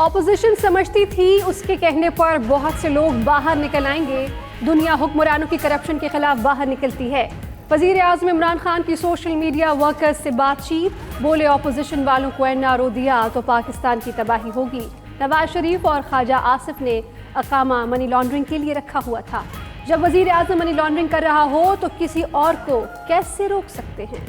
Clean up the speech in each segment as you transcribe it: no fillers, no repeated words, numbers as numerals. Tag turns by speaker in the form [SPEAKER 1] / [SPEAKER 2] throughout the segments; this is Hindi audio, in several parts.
[SPEAKER 1] ऑपोजिशन समझती थी उसके कहने पर बहुत से लोग बाहर निकल आएंगे। दुनिया हुक्मरानों की करप्शन के खिलाफ बाहर निकलती है। वज़ीर आज़म इमरान खान की सोशल मीडिया वर्कर्स से बातचीत, बोले ऑपोजिशन वालों को एनआरओ दिया तो पाकिस्तान की तबाही होगी। नवाज शरीफ और ख्वाजा आसिफ ने अकामा मनी लॉन्ड्रिंग के लिए रखा हुआ था। जब वज़ीर आज़म मनी लॉन्ड्रिंग कर रहा हो तो किसी और को कैसे रोक सकते हैं।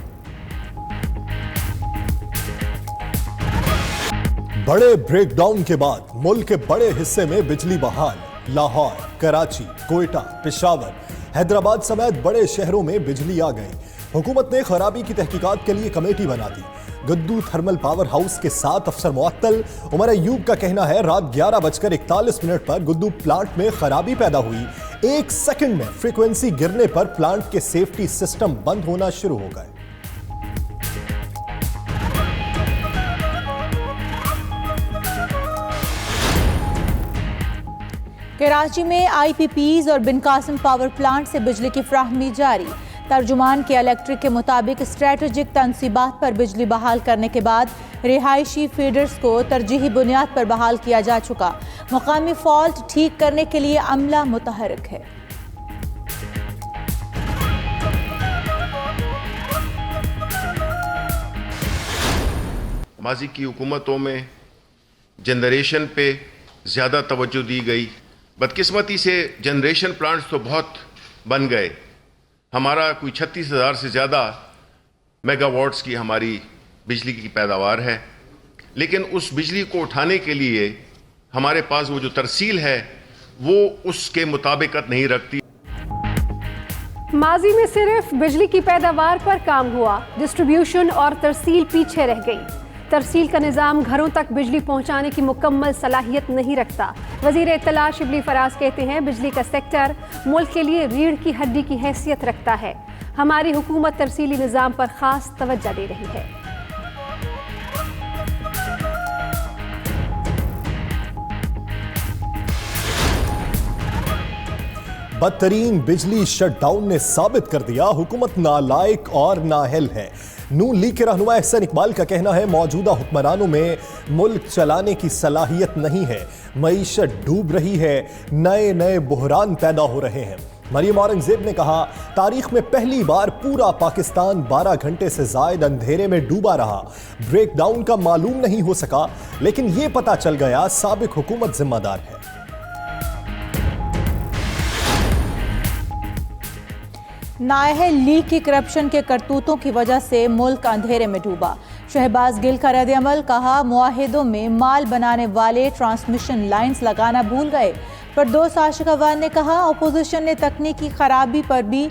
[SPEAKER 2] बड़े ब्रेकडाउन के बाद मुल्क के बड़े हिस्से में बिजली बहाल। लाहौर, कराची, कोयटा, पेशावर, हैदराबाद समेत बड़े शहरों में बिजली आ गई। हुकूमत ने खराबी की तहकीकात के लिए कमेटी बना दी। गद्दू थर्मल पावर हाउस के 7 अफसर मुअत्तल। उमर अयूब का कहना है रात 11:41 पर गुद्दू प्लांट में खराबी पैदा हुई। 1 सेकंड में फ्रीक्वेंसी गिरने पर प्लांट के सेफ्टी सिस्टम बंद होना शुरू हो गए।
[SPEAKER 3] कराची में IPPs और बिन कासिम पावर प्लांट से बिजली की फ्राहमी जारी। तर्जुमान के इलेक्ट्रिक के मुताबिक स्ट्रेटेजिक तनसीबात पर बिजली बहाल करने के बाद रिहायशी फीडर्स को तरजीही बुनियाद पर बहाल किया जा चुका। मुकामी फॉल्ट ठीक करने के लिए अमला मुतहरिक है।
[SPEAKER 4] माजी की हुकूमतों में जनरेशन पे ज़्यादा तवज्जो दी गई। बदकिस्मती से जनरेशन प्लांट्स तो बहुत बन गए। हमारा कोई 36,000 से ज़्यादा मेगावाट्स की हमारी बिजली की पैदावार है, लेकिन उस बिजली को उठाने के लिए हमारे पास वो जो तरसील है वो उसके मुताबिकत नहीं रखती।
[SPEAKER 1] माजी में सिर्फ बिजली की पैदावार पर काम हुआ, डिस्ट्रीब्यूशन और तरसील पीछे रह गई। तरसील का निज़ाम घरों तक बिजली पहुंचाने की मुकम्मल सलाहियत नहीं रखता। वज़ीर इत्तला शिबली फराज कहते हैं बिजली का सेक्टर मुल्क के लिए रीढ़ की हड्डी की हैसियत रखता है। हमारी हुकूमत तरसीली निज़ाम पर खास तवज्जो दे रही है।
[SPEAKER 2] बदतरीन बिजली शटडाउन ने साबित कर दिया हुकूमत नालायक और नाअहल है। नून लीग के रहनुमा एहसन इकबाल का कहना है मौजूदा हुक्मरानों में मुल्क चलाने की सलाहियत नहीं है। मईशत डूब रही है, नए नए बुहरान पैदा हो रहे हैं। मरियम औरंगजेब ने कहा तारीख में पहली बार पूरा पाकिस्तान 12 घंटे से जायद अंधेरे में डूबा रहा। ब्रेकडाउन का मालूम नहीं हो सका, लेकिन यह पता चल गया साबिक हुकूमत जिम्मेदार है।
[SPEAKER 3] नाअहल लीग की करप्शन के करतूतों की वजह से मुल्क अंधेरे में डूबा। शहबाज गिल का रद्द-ए-अमल, कहा मुआहिदों में माल बनाने वाले ट्रांसमिशन लाइंस लगाना भूल गए। फिरदौस आशिक अवान ने कहा अपोजिशन ने तकनीकी खराबी पर भी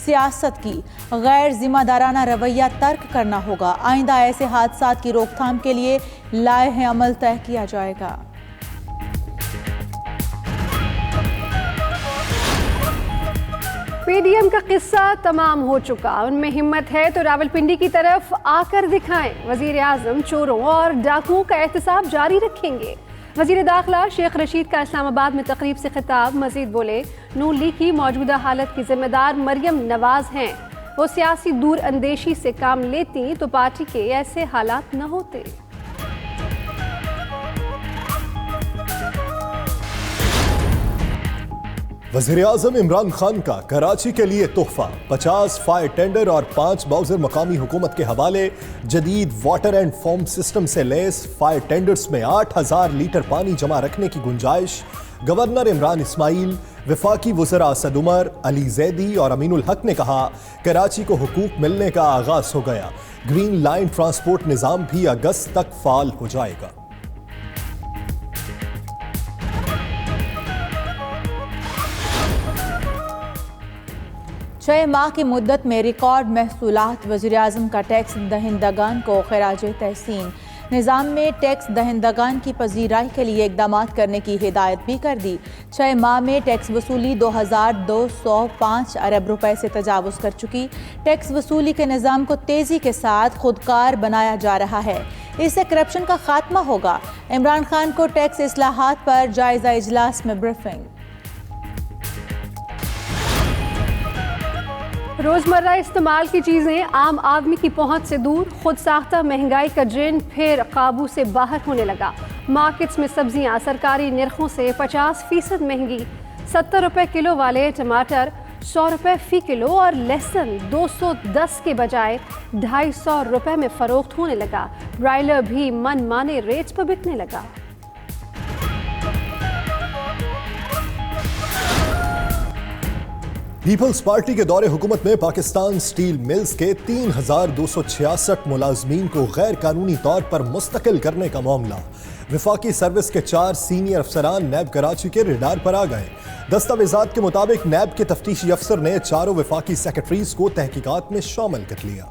[SPEAKER 3] सियासत की। गैर जिम्मेदाराना रवैया तर्क करना होगा। आइंदा ऐसे हादसात की रोकथाम के लिए लाए अमल तय किया जाएगा।
[SPEAKER 1] पीडीएम का किस्सा तमाम हो चुका। उनमें हिम्मत है तो रावलपिंडी की तरफ आकर दिखाएं। वजीर आजम चोरों और डाकुओं का एहतसाब जारी रखेंगे। वजीर दाखिला शेख रशीद का इस्लामाबाद में तकरीब से खिताब, मजीद बोले नून लीग की मौजूदा हालत की जिम्मेदार मरियम नवाज हैं। वो सियासी दूर अंदेशी से काम लेती तो पार्टी के ऐसे हालात न होते।
[SPEAKER 2] वज़ीर आज़म इमरान खान का कराची के लिए तोहफा, 50 फायर टेंडर और 5 बाउजर मकामी हुकूमत के हवाले। जदीद वाटर एंड फोम सिस्टम से लैस फायर टेंडर्स में 8,000 लीटर पानी जमा रखने की गुंजाइश। गवर्नर इमरान इस्माइल, वफाकी वज़रा असद उमर, अली जैदी और अमीनुल हक ने कहा कराची को हुकूक मिलने का आगाज हो गया। ग्रीन लाइन ट्रांसपोर्ट निज़ाम भी अगस्त तक फाल हो जाएगा।
[SPEAKER 3] 6 माह की मुद्दत में रिकॉर्ड महसूलात। वज़ीर आज़म का टैक्स दहिंदगान को खिराज तहसीन। निज़ाम में टैक्स दहिंदगान की पजीराई के लिए इकदाम करने की हिदायत भी कर दी। 6 माह में टैक्स वसूली 2,205 अरब रुपए से तजावुज़ कर चुकी। टैक्स वसूली के निज़ाम को तेज़ी के साथ खुदकार बनाया जा रहा है। इससे करप्शन का खात्मा होगा। इमरान खान को टैक्स इस्लाहात पर जायज़ा इजलास में ब्रीफिंग।
[SPEAKER 1] रोजमर्रा इस्तेमाल की चीजें आम आदमी की पहुंच से दूर। खुद साख्ता महंगाई का ड्रेन फिर काबू से बाहर होने लगा। मार्केट्स में सब्जियां सरकारी निर्खों से 50% महंगी। 70 रुपए किलो वाले टमाटर 100 रुपए फी किलो और लहसुन 210 के बजाय 250 रुपए में फरोख्त होने लगा। ब्रायलर भी मनमाने रेट्स पर बिकने लगा।
[SPEAKER 2] पीपल्स पार्टी के दौरे हुकूमत में पाकिस्तान स्टील मिल्स के 3,266 मुलाजमीन को गैर कानूनी तौर पर मुस्तकिल करने का मामला। विफाकी सर्विस के 4 सीनियर अफसरान नैब कराची के रेडार पर आ गए। दस्तावेजात के मुताबिक नैब के तफ्तीशी अफसर ने चारों विफाकी सेक्रेटरीज को तहकीकात में शामिल कर लिया।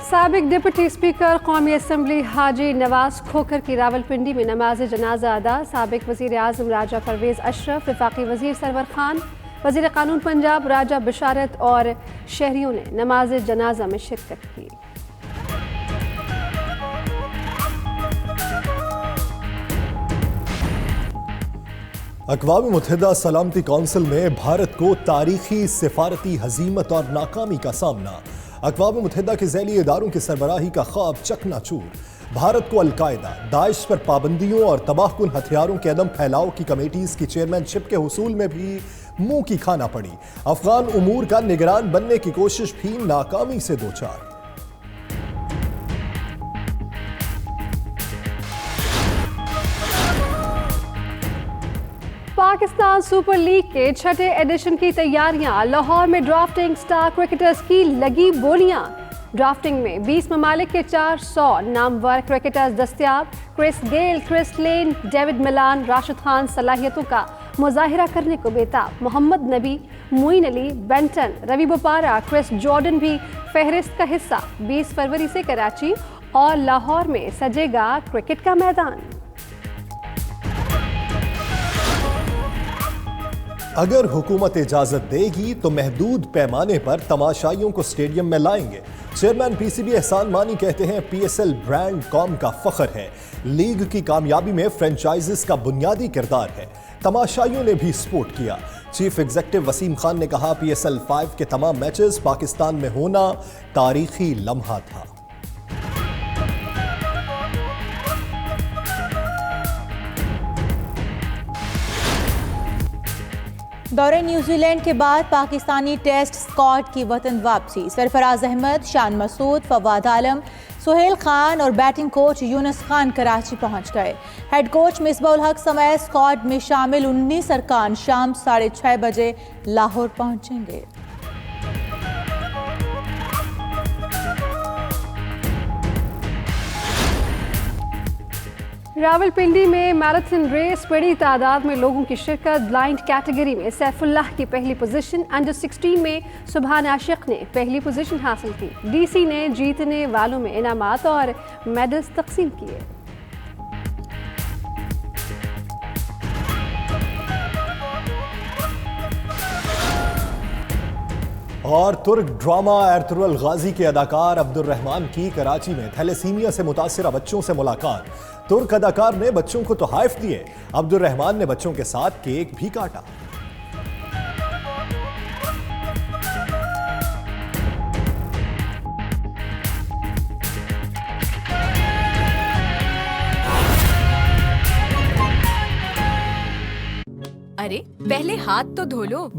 [SPEAKER 1] साबिक डिप्टी स्पीकर कौमी असम्बली हाजी नवाज खोखर की रावलपिंडी में नमाज जनाजा अदा। साबिक वज़ीर आज़म राजा परवेज़ अशरफ, वफाकी वज़ीर सरवर खान, वज़ीर कानून पंजाब राजा बिशारत और शहरियों ने नमाज जनाजा में शिरकत की।
[SPEAKER 2] अक़वाम मुत्तहिदा सलामती कौंसिल में भारत को तारीखी सिफारती हज़ीमत और नाकामी का सामना। अक़वाम मुत्तहिदा के ज़ैली इदारों की सरबराही का ख्वाब चकनाचूर। भारत को अलकायदा, दाइश पर पाबंदियों और तबाहकुन हथियारों के अदम फैलाव की कमेटीज़ की चेयरमैनशिप के हुसूल में भी मुंह की खाना पड़ी। अफगान उमूर का निगरान बनने की कोशिश भी नाकामी से दो चार।
[SPEAKER 1] पाकिस्तान सुपर लीग के छठे एडिशन की तैयारियां। लाहौर में ड्राफ्टिंग स्टार क्रिकेटर्स की लगी बोलियां। ड्राफ्टिंग में 20 ममालिक के 400 नामवर क्रिकेटर्स दस्तयाब। Chris Gayle, Chris Lynn, David Malan, Rashid Khan सलाहियतों का मुजाहिरा करने को बेताब। Mohammad Nabi, Moeen Ali, Banton, Ravi Bopara, Chris Jordan भी फहरिस्त का हिस्सा। 20 फरवरी से कराची और लाहौर में सजेगा क्रिकेट का मैदान।
[SPEAKER 2] अगर हुकूमत इजाजत देगी तो महदूद पैमाने पर तमाशाइयों को स्टेडियम में लाएंगे। चेयरमैन पीसीबी एहसान मानी कहते हैं पीएसएल ब्रांड कौम का फख्र है। लीग की कामयाबी में फ्रेंचाइजीज का बुनियादी किरदार है। तमाशाइयों ने भी सपोर्ट किया। चीफ एग्जीक्यूटिव वसीम खान ने कहा पीएसएल 5 के तमाम मैचेस पाकिस्तान में होना तारीखी लम्हा था।
[SPEAKER 3] दौरे न्यूजीलैंड के बाद पाकिस्तानी टेस्ट स्क्वाड की वतन वापसी। सरफराज अहमद, शान मसूद, फवाद आलम, सुहेल खान और बैटिंग कोच यूनुस खान कराची पहुंच गए। हेड कोच मिसबाउल हक समेत स्क्वाड में शामिल 19 अरकान शाम 6:30 बजे लाहौर पहुंचेंगे।
[SPEAKER 1] रावलपिंडी में मैराथन रेस, बड़ी तादाद में लोगों की शिरकत। ब्लाइंड कैटेगरी में सैफुल्लाह की पहली पोजीशन। अंडर 16 में सुभान आशिक ने पहली पोजीशन हासिल की। डीसी ने जीतने वालों में इनामात और मेडल्स तकसीम किए।
[SPEAKER 2] और तुर्क ड्रामा एर्तुगरुल गाजी के अदाकार अब्दुल रहमान की कराची में थैलेसीमिया से मुतासिरा बच्चों से मुलाकात। तुर्क अदाकार ने बच्चों को तोहफे दिए। अब्दुल रहमान ने बच्चों के साथ केक भी काटा।
[SPEAKER 5] अरे पहले हाथ तो धो लो,